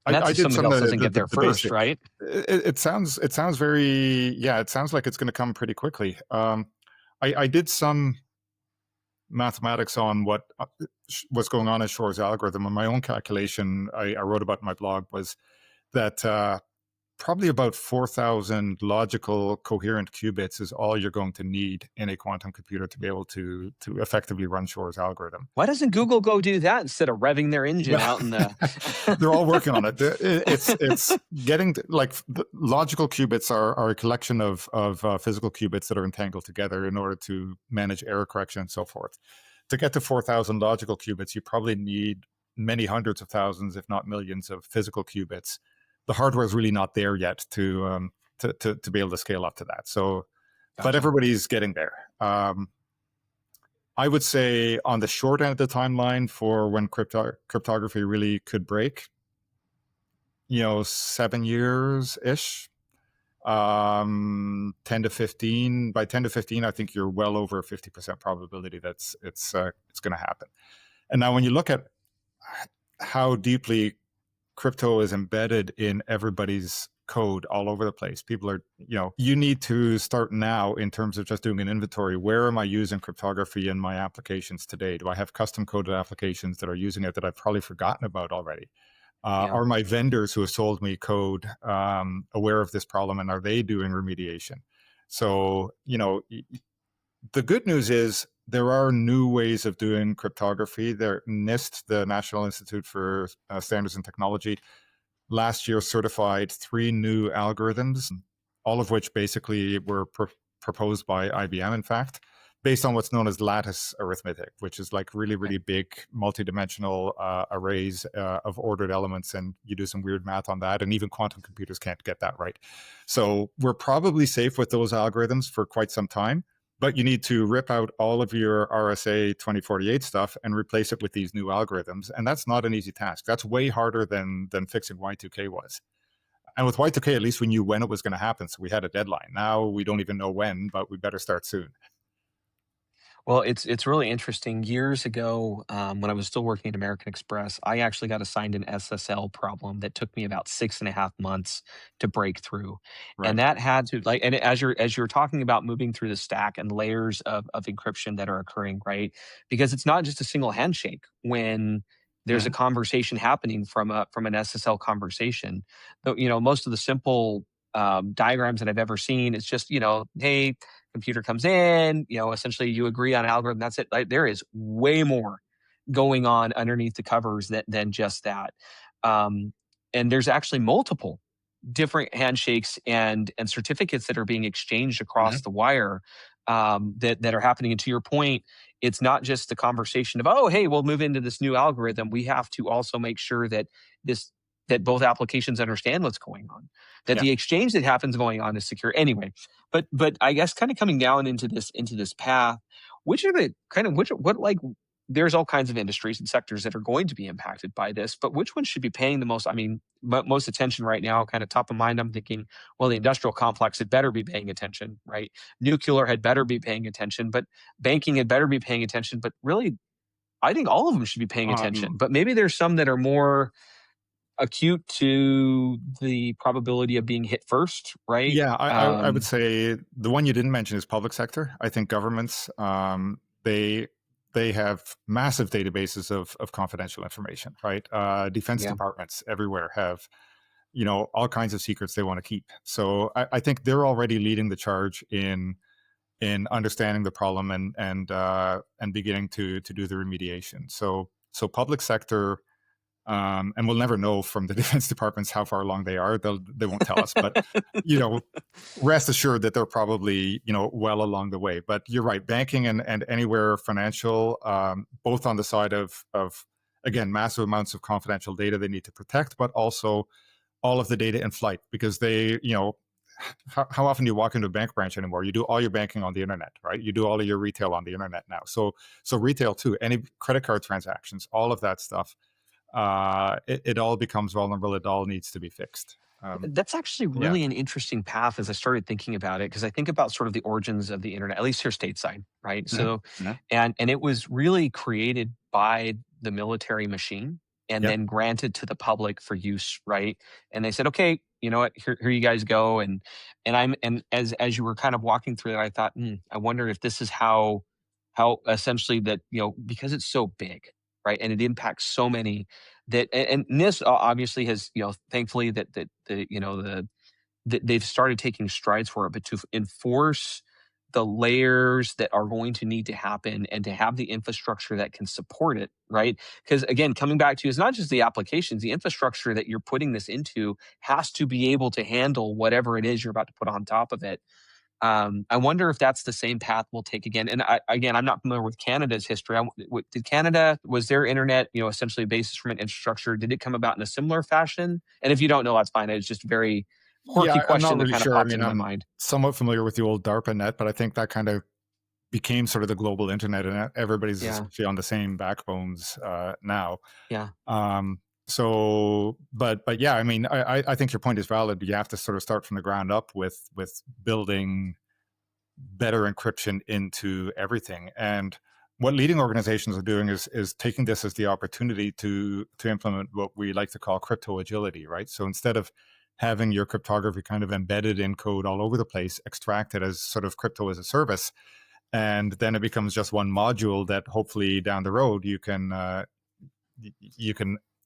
[SPEAKER 2] And that's
[SPEAKER 3] I
[SPEAKER 2] if
[SPEAKER 3] did
[SPEAKER 2] somebody
[SPEAKER 3] some
[SPEAKER 2] else
[SPEAKER 3] of
[SPEAKER 2] doesn't get there
[SPEAKER 3] the
[SPEAKER 2] first,
[SPEAKER 3] basic.
[SPEAKER 2] right?
[SPEAKER 3] It sounds very, yeah, it sounds like it's going to come pretty quickly. I did some mathematics on what was going on in Shor's algorithm, and my own calculation I wrote about in my blog was that probably about 4,000 logical coherent qubits is all you're going to need in a quantum computer to be able to effectively run Shor's algorithm.
[SPEAKER 2] Why doesn't Google go do that instead of revving their engine out in the...
[SPEAKER 3] They're all working on it. It's getting to, like, the logical qubits are a collection of physical qubits that are entangled together in order to manage error correction and so forth. To get to 4,000 logical qubits, you probably need many hundreds of thousands, if not millions, of physical qubits. The hardware is really not there yet to be able to scale up to that. So,
[SPEAKER 2] Gotcha.
[SPEAKER 3] but everybody's getting there. I would say on the short end of the timeline for when cryptography really could break, 7 years ish, 10 to 15. By 10 to 15, I think you're well over 50% probability that's it's going to happen. And now when you look at how deeply crypto is embedded in everybody's code all over the place, people are, you need to start now in terms of just doing an inventory. Where am I using cryptography in my applications today? Do I have custom coded applications that are using it that I've probably forgotten about already? Are my vendors who have sold me code aware of this problem, and are they doing remediation? So, the good news is there are new ways of doing cryptography. NIST, the National Institute for Standards and Technology, last year certified 3 new algorithms, all of which basically were proposed by IBM, in fact, based on what's known as lattice arithmetic, which is like really, really big multidimensional arrays of ordered elements, and you do some weird math on that, and even quantum computers can't get that right. So we're probably safe with those algorithms for quite some time, but you need to rip out all of your RSA 2048 stuff and replace it with these new algorithms, and that's not an easy task. That's way harder than fixing Y2K was. And with Y2K, at least we knew when it was going to happen, so we had a deadline. Now we don't even know when, but we better start soon.
[SPEAKER 2] Well, it's really interesting. Years ago, when I was still working at American Express, I actually got assigned an SSL problem that took me about 6.5 months to break through,
[SPEAKER 3] Right.
[SPEAKER 2] and that had to, like, and as you're talking about moving through the stack and layers of encryption that are occurring, right? Because it's not just a single handshake when there's a conversation happening from an SSL conversation. Most of the simple diagrams that I've ever seen, it's just, hey, computer comes in, essentially you agree on an algorithm. That's it. Like, there is way more going on underneath the covers than just that. And there's actually multiple different handshakes and certificates that are being exchanged across the wire that are happening. And to your point, it's not just the conversation of, oh, hey, we'll move into this new algorithm. We have to also make sure that both applications understand what's going on, that the exchange that happens going on is secure. Anyway, but I guess kind of coming down into this path, which are the kind of there's all kinds of industries and sectors that are going to be impacted by this, but which ones should be paying the most? I mean, most attention right now, kind of top of mind, I'm thinking, well, the industrial complex had better be paying attention, right? Nuclear had better be paying attention, but banking had better be paying attention. But really, I think all of them should be paying attention. But maybe there's some that are more acute to the probability of being hit first, right?
[SPEAKER 3] Yeah, I would say the one you didn't mention is public sector. I think governments, they have massive databases of confidential information, right? Defense departments everywhere have, all kinds of secrets they want to keep. So I think they're already leading the charge in understanding the problem and beginning to do the remediation. So public sector. And we'll never know from the defense departments how far along they are. They won't tell us, but rest assured that they're probably well along the way. But you're right, banking and anywhere financial, both on the side of again massive amounts of confidential data they need to protect, but also all of the data in flight, because they how often do you walk into a bank branch anymore? You do all your banking on the internet, right? You do all of your retail on the internet now. So retail too, any credit card transactions, all of that stuff. It all becomes vulnerable. It all needs to be fixed.
[SPEAKER 2] That's actually really an interesting path as I started thinking about it, because I think about sort of the origins of the internet, at least here stateside, right? So, and it was really created by the military machine. and
[SPEAKER 3] Yep.
[SPEAKER 2] then granted to the public for use, right? And they said, okay, you know what, here you guys go. And as you were kind of walking through that, I thought, I wonder if this is how essentially that, because it's so big, right? And it impacts so many that, and this obviously has, thankfully that the, they've started taking strides for it, but to enforce the layers that are going to need to happen and to have the infrastructure that can support it, right? Because again, coming back to, it's not just the applications, the infrastructure that you're putting this into has to be able to handle whatever it is you're about to put on top of it. I wonder if that's the same path we'll take again. And again, I'm not familiar with Canada's history. Did Canada, was their internet, essentially basis from an infrastructure? Did it come about in a similar fashion? And if you don't know, that's fine. It's just a very quirky
[SPEAKER 3] Yeah, I'm not
[SPEAKER 2] question that
[SPEAKER 3] really
[SPEAKER 2] kind of
[SPEAKER 3] sure. I
[SPEAKER 2] popped
[SPEAKER 3] mean,
[SPEAKER 2] into my
[SPEAKER 3] I'm
[SPEAKER 2] mind.
[SPEAKER 3] somewhat familiar with the old DARPA net, but I think that kind of became sort of the global internet, and everybody's
[SPEAKER 2] Yeah.
[SPEAKER 3] essentially on the same backbones now.
[SPEAKER 2] Yeah.
[SPEAKER 3] So, but yeah, I mean, I think your point is valid. You have to sort of start from the ground up with building better encryption into everything. And what leading organizations are doing is taking this as the opportunity to implement what we like to call crypto agility, right? So instead of having your cryptography kind of embedded in code all over the place, extract it as sort of crypto as a service, and then it becomes just one module that hopefully down the road you can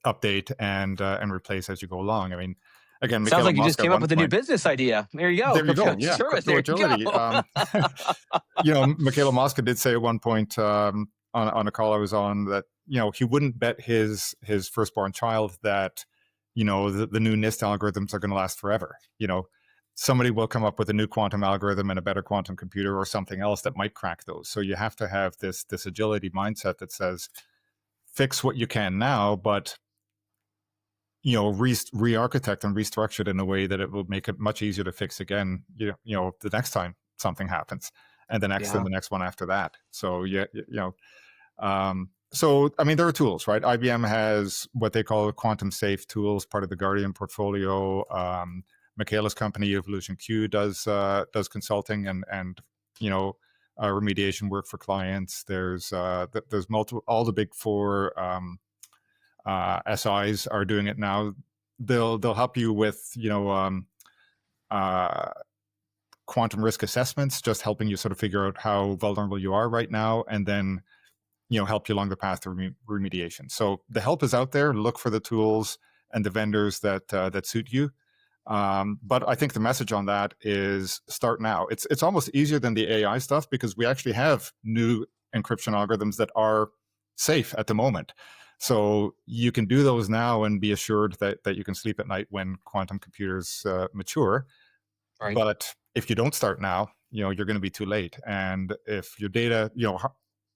[SPEAKER 3] update and replace as you go along. I mean, again,
[SPEAKER 2] Sounds like you just
[SPEAKER 3] Musk at
[SPEAKER 2] came up
[SPEAKER 3] one
[SPEAKER 2] with a new
[SPEAKER 3] point.
[SPEAKER 2] business idea. There you go.
[SPEAKER 3] There you go.
[SPEAKER 2] Crypto
[SPEAKER 3] Yeah,
[SPEAKER 2] service.
[SPEAKER 3] crypto
[SPEAKER 2] There
[SPEAKER 3] agility.
[SPEAKER 2] you go.
[SPEAKER 3] Michaela Mosca did say at one point on a call I was on that he wouldn't bet his firstborn child that the new NIST algorithms are going to last forever. Somebody will come up with a new quantum algorithm and a better quantum computer or something else that might crack those. So you have to have this agility mindset that says fix what you can now, but re-architect and restructure it in a way that it will make it much easier to fix again, the next time something happens, and the next and the next one after that. So so I mean, there are tools, right? IBM has what they call quantum safe tools, part of the Guardian portfolio. Michaela's company, Evolution Q, does consulting and remediation work for clients. There's multiple, all the big four SIs are doing it now. They'll help you with quantum risk assessments, just helping you sort of figure out how vulnerable you are right now, and then help you along the path to remediation. So the help is out there. Look for the tools and the vendors that suit you. But I think the message on that is start now. It's almost easier than the AI stuff because we actually have new encryption algorithms that are safe at the moment. So you can do those now and be assured that you can sleep at night when quantum computers mature.
[SPEAKER 2] Right.
[SPEAKER 3] But if you don't start now, you're going to be too late. And if your data,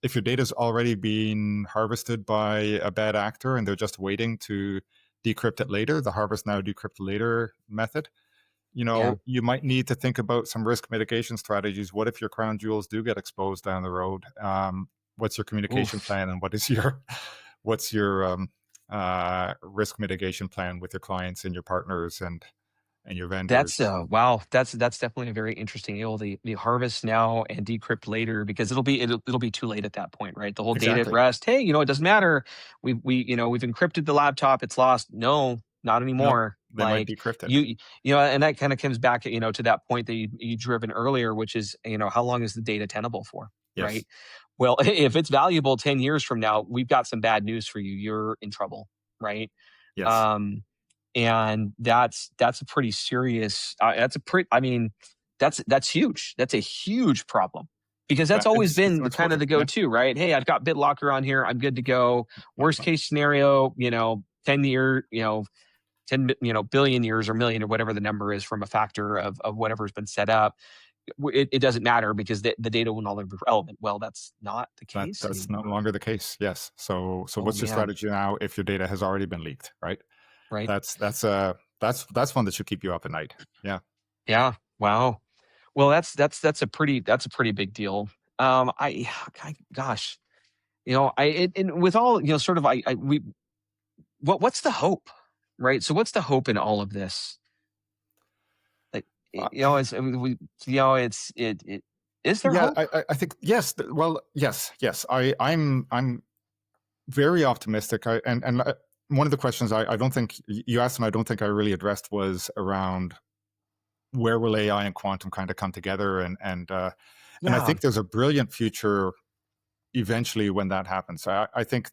[SPEAKER 3] if your data's already been harvested by a bad actor and they're just waiting to decrypt it later, the harvest now, decrypt later method, you might need to think about some risk mitigation strategies. What if your crown jewels do get exposed down the road? What's your communication plan, and what's your risk mitigation plan with your clients and your partners and your vendors?
[SPEAKER 2] That's wow. That's definitely a very interesting. The harvest now and decrypt later, because it'll be too late at that point, right? The whole data at
[SPEAKER 3] Exactly.
[SPEAKER 2] rest. Hey, it doesn't matter. We've encrypted the laptop. It's lost. No, not anymore.
[SPEAKER 3] Nope, they might decrypt it.
[SPEAKER 2] And that kind of comes back to that point that you driven earlier, which is how long is the data tenable for,
[SPEAKER 3] Yes.
[SPEAKER 2] right? Well, if it's valuable 10 years from now, we've got some bad news for you. You're in trouble, right?
[SPEAKER 3] Yes.
[SPEAKER 2] And that's a pretty serious. That's huge. That's a huge problem, because that's always been the kind of the go-to, right? Hey, I've got BitLocker on here. I'm good to go. Worst case scenario, 10 billion years or million or whatever the number is from a factor of whatever's been set up. It doesn't matter because the data will no longer be relevant. Well, that's not the case.
[SPEAKER 3] That's no longer the case. Yes. So what's your strategy now if your data has already been leaked, right?
[SPEAKER 2] Right.
[SPEAKER 3] That's one that should keep you up at night. Yeah.
[SPEAKER 2] Yeah. Wow. Well, that's a pretty big deal. Gosh, and with all, sort of, what's the hope, right? So what's the hope in all of this? Like, is there hope?
[SPEAKER 3] I think yes. Well, yes. I'm very optimistic. one of the questions I don't think you asked and I don't think I really addressed was around where will AI and quantum kind of come together, and I
[SPEAKER 2] Yeah.
[SPEAKER 3] think there's a brilliant future eventually when that happens. I think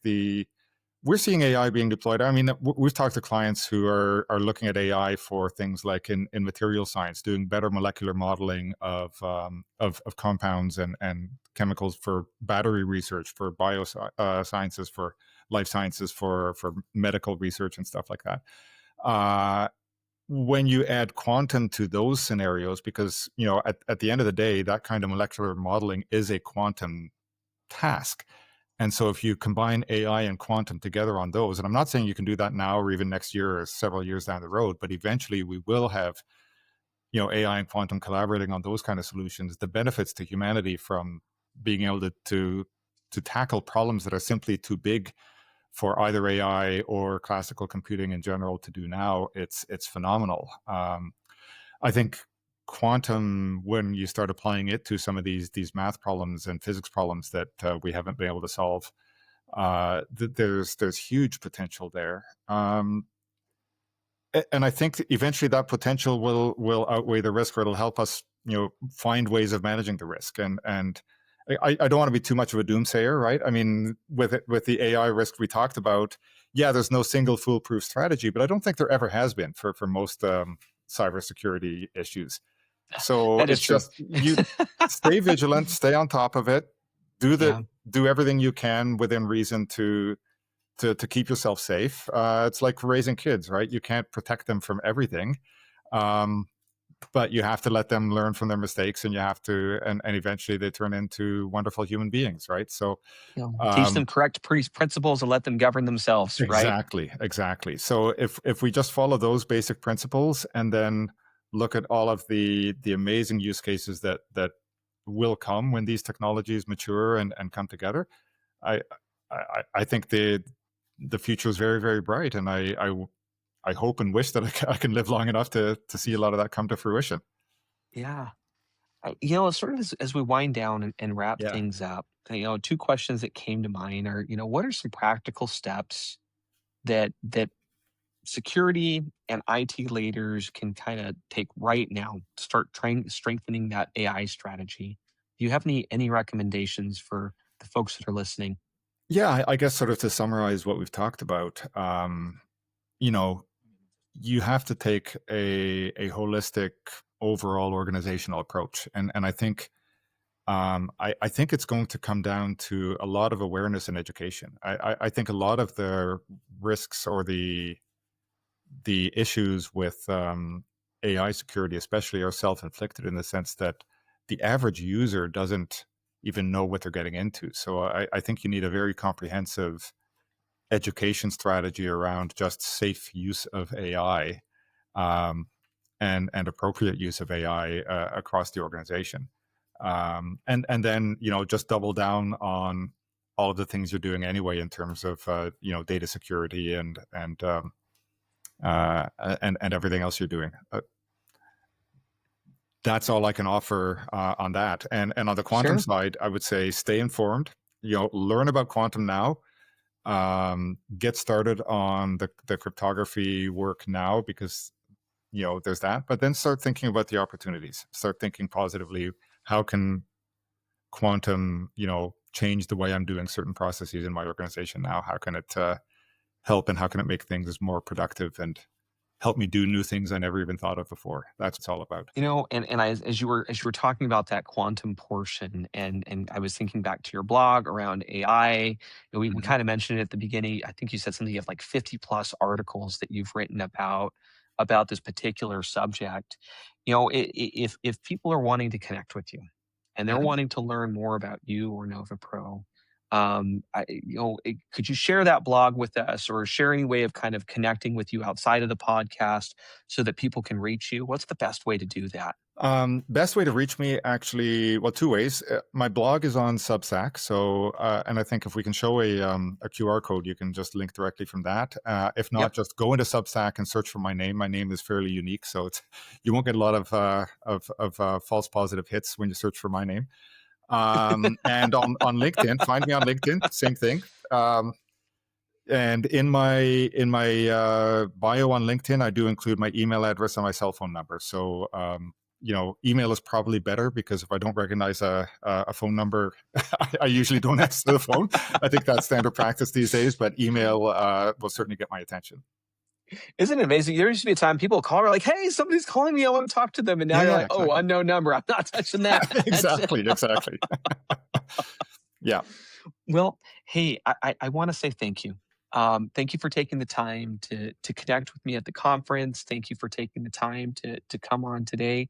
[SPEAKER 3] we're seeing AI being deployed. I mean, we've talked to clients who are looking at AI for things like in material science, doing better molecular modeling of compounds and chemicals for battery research, for biosciences, for life sciences, for medical research and stuff like that. When you add quantum to those scenarios, because at the end of the day, that kind of molecular modeling is a quantum task. And so if you combine AI and quantum together on those, and I'm not saying you can do that now or even next year or several years down the road, but eventually we will have, AI and quantum collaborating on those kind of solutions. The benefits to humanity from being able to tackle problems that are simply too big for either AI or classical computing in general to do now, it's phenomenal. I think quantum, when you start applying it to some of these math problems and physics problems that we haven't been able to solve, there's huge potential there. And I think that eventually that potential will outweigh the risk, or it'll help us, find ways of managing the risk. And I don't want to be too much of a doomsayer, right? I mean, with the AI risk we talked about, yeah, there's no single foolproof strategy, but I don't think there ever has been for most cybersecurity issues. So
[SPEAKER 2] That is
[SPEAKER 3] it's
[SPEAKER 2] true.
[SPEAKER 3] just you stay vigilant, stay on top of it, do everything you can within reason to keep yourself safe. It's like raising kids, right? You can't protect them from everything, but you have to let them learn from their mistakes, and you have to, and eventually they turn into wonderful human beings, right? So
[SPEAKER 2] Teach them correct principles and let them govern themselves, right?
[SPEAKER 3] exactly. So if we just follow those basic principles and then look at all of the amazing use cases that will come when these technologies mature and come together, I think the future is very, very bright, and I hope and wish that I can live long enough to see a lot of that come to fruition.
[SPEAKER 2] Yeah. Sort of as we wind down and wrap
[SPEAKER 3] Yeah.
[SPEAKER 2] things up, two questions that came to mind are, what are some practical steps that security and IT leaders can kind of take right now to start strengthening that AI strategy? Do you have any recommendations for the folks that are listening?
[SPEAKER 3] Yeah, I guess sort of to summarize what we've talked about, you know, you have to take a holistic overall organizational approach. And I think I think it's going to come down to a lot of awareness and education. I think a lot of the risks or the issues with AI security, especially, are self-inflicted in the sense that the average user doesn't even know what they're getting into. So I think you need a very comprehensive education strategy around just safe use of AI, um, and appropriate use of AI across the organization. And then just double down on all of the things you're doing anyway in terms of data security and everything else you're doing. That's all I can offer on that. And on the quantum
[SPEAKER 2] Sure.
[SPEAKER 3] side, I would say stay informed. Learn about quantum now. Get started on the cryptography work now, because there's that. But then start thinking about the opportunities. Start thinking positively. How can quantum, change the way I'm doing certain processes in my organization now? How can it help, and how can it make things more productive and help me do new things I never even thought of before? That's what it's all about.
[SPEAKER 2] As you were talking about that quantum portion, and I was thinking back to your blog around AI. We
[SPEAKER 3] Mhm.
[SPEAKER 2] kind of mentioned it at the beginning. I think you said something of like 50 plus articles that you've written about this particular subject. If people are wanting to connect with you and they're
[SPEAKER 3] Mhm.
[SPEAKER 2] wanting to learn more about you or NoviPro, could you share that blog with us, or share any way of kind of connecting with you outside of the podcast so that people can reach you? What's the best way to do that?
[SPEAKER 3] Best way to reach me, actually, well, two ways. My blog is on Substack, so and I think if we can show a QR code, you can just link directly from that. If not,
[SPEAKER 2] Yep.
[SPEAKER 3] just go into Substack and search for my name. My name is fairly unique, so you won't get a lot of false positive hits when you search for my name. And on LinkedIn, find me on LinkedIn. Same thing. And in my bio on LinkedIn, I do include my email address and my cell phone number. So email is probably better, because if I don't recognize a phone number, I usually don't answer the phone. I think that's standard practice these days, but email will certainly get my attention.
[SPEAKER 2] Isn't it amazing? There used to be a time people call her like, hey, somebody's calling me, I want to talk to them. And now you're like,
[SPEAKER 3] exactly.
[SPEAKER 2] oh, unknown number, I'm not touching that.
[SPEAKER 3] exactly. Yeah.
[SPEAKER 2] Well, hey, I want to say thank you. Thank you for taking the time to connect with me at the conference. Thank you for taking the time to come on today.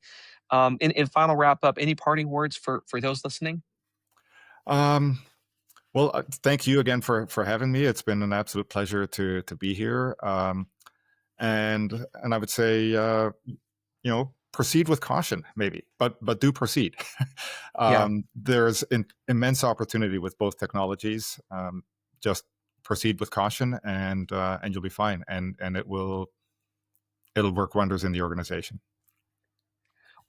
[SPEAKER 2] In final wrap up, any parting words for those listening?
[SPEAKER 3] Well, thank you again for having me. It's been an absolute pleasure to be here. And I would say, proceed with caution, maybe, but do proceed. There's immense opportunity with both technologies. Just proceed with caution, and you'll be fine. And it'll work wonders in the organization.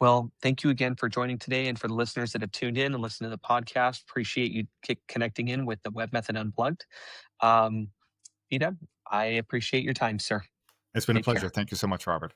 [SPEAKER 2] Well, thank you again for joining today, and for the listeners that have tuned in and listened to the podcast. Appreciate you connecting in with the WebMethod Unplugged. Feite, I appreciate your time, sir.
[SPEAKER 3] It's been
[SPEAKER 2] Take
[SPEAKER 3] a pleasure.
[SPEAKER 2] care.
[SPEAKER 3] Thank you so much, Robert.